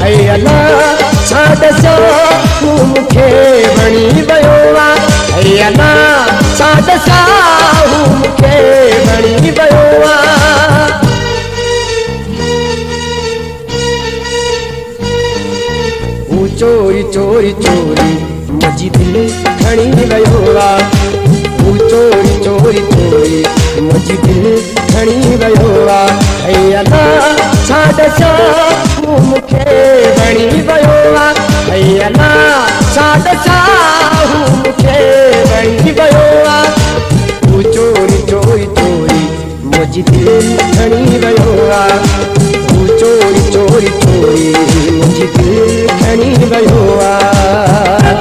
ऐ अल्ला छा ॾसां तूं मूंखे वणी वियो आहे। ऐ अल्ला छा ॾसां तूं मूंखे वणी वियो आहे। हू चोरी चोरी चोरी मुंहिंजी दिलि खणी वियो आहे। हू चोरी चोरी चोरी मुंहिंजी दिलि खणी वियो आहे। ऐ अल्ला छा ॾसां तूं मूंखे वणी वियो आहे। ऐ अल्ला छा ॾसां तूं मूंखे वणी वियो आहे। हू चोरी चोरी चोरी मुंहिंजी दिलि खणी वियो आहे। हू चोरी चोरी चोरी मुंहिंजी दिलि खणी वियो आहे।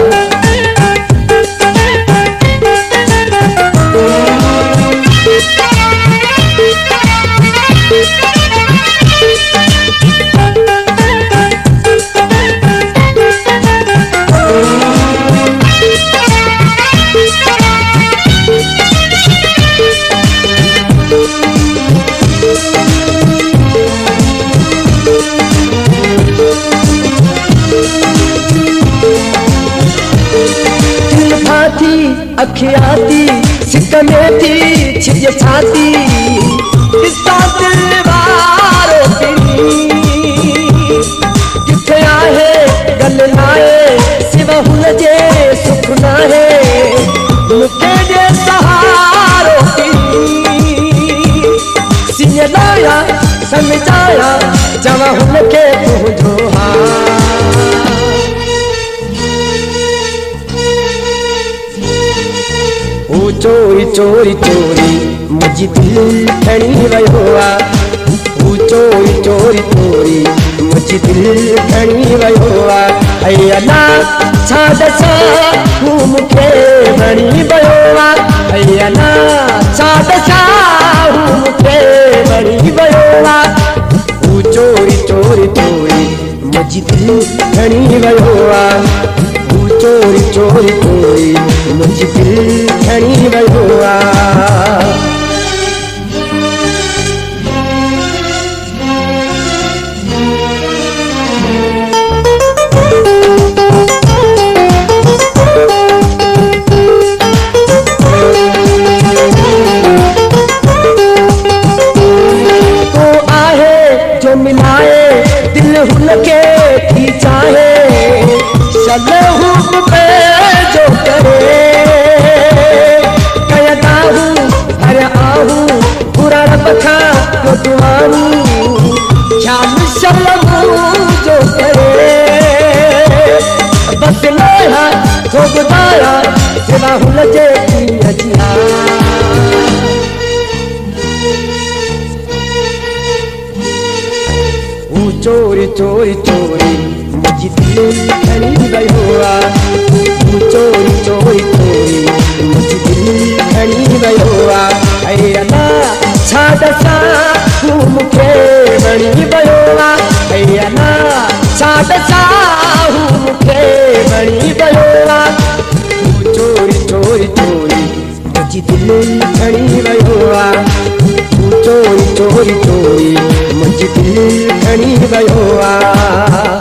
अखियां थी सिक में थी छिज छाती ॾिसां दिलि वारो किथे आहे गल नाहे सिवा हुन जे सुख नाहे मूंखे जे सहारो सीअ लाया सम्झाया चवां हुनखे तुंहिंजो हाल। हू चोरी चोरी चोरी मुंहिंजी दिलि खणी वियो आहे। हू चोरी चोरी चोरी मुंहिंजी दिलि खणी वियो आहे। ऐ अल्ला छा ॾसां तूं मूंखे वणी वियो आहे। ऐ अल्ला छा ॾसां तूं मूंखे वणी वियो आहे। हू चोरी चोरी चोरी मुंहिंजी दिलि खणी वियो आहे। हू चोरी चोरी चोरी मुंहिंजी दिलि खणी वियो आहे। तो आहे जो मिलाए दिल हुनखे थी चाहे सलहू पे जो करे कयदा हूँ हर आहूँ बुरा रब खां जो दुआऊं शाम शलमू जो करे बस लोहा तो गुदारा सिवा हुन जे अजिया। हू चोरी चोरी चोरी मुंहिंजी दिलि खणी वियो आहे। हू चोरी चोरी चोरी मुंहिंजी दिलि खणी वियो आहे। ऐ अल्ला छा ॾसां तूं मूंखे वणी वियो आहे। ऐ अल्ला छा ॾसां तूं मूंखे वणी वियो आहे। हू चोरी चोरी चोरी मुंहिंजी दिलि खणी वियो आहे। हू चोरी चोरी चोरी मुंहिंजी दिलि खणी वियो आहे।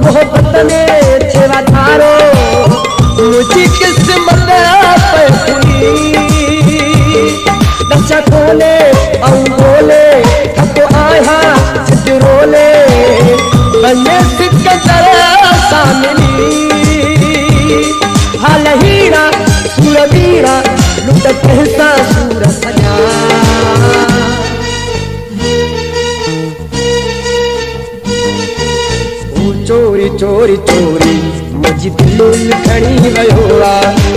मोहब्बत में छेड़ा धारो मुझी किस्मत पे हुई नशा खोले और बोले थको आया सिद्ध रोले बने सिकंदर सामनी हाल हीरा सूरवीरा लुट कहसा सूर सजा। चोरी चोरी चोरी मुंहिंजी दिलि खणी वियो आहे।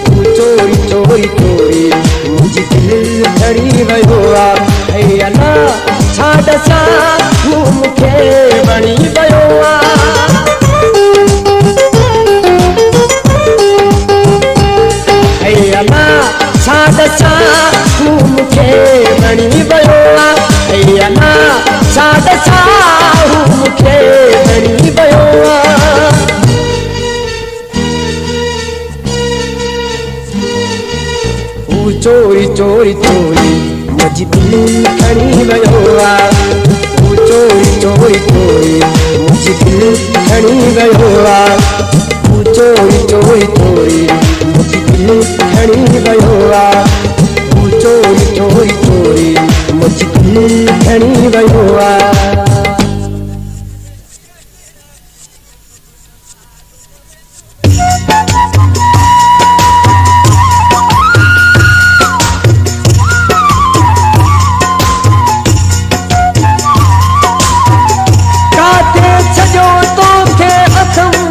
हू चोरी चोरी चोरी मुंहिंजी दिलि खणी वियो आहे। ऐ अल्ला छा साड सां मूंखे वणी वियो आहे अला साड सां मूंखे वणी वियो आहे अला साड सां मूंखे वणी वियो आहे चोरी चोरी चोरी मुंहिंजी दिलि खणी वियो आहे चोरी चोरी चोरी मुंहिंजी दिलि खणी वियो आहे चोरी चोरी चोरी मुंहिंजी दिलि खणी वियो आहे चोरी चोरी चोरी मुंहिंजी दिलि खणी वियो आहे सजो तोखे हथम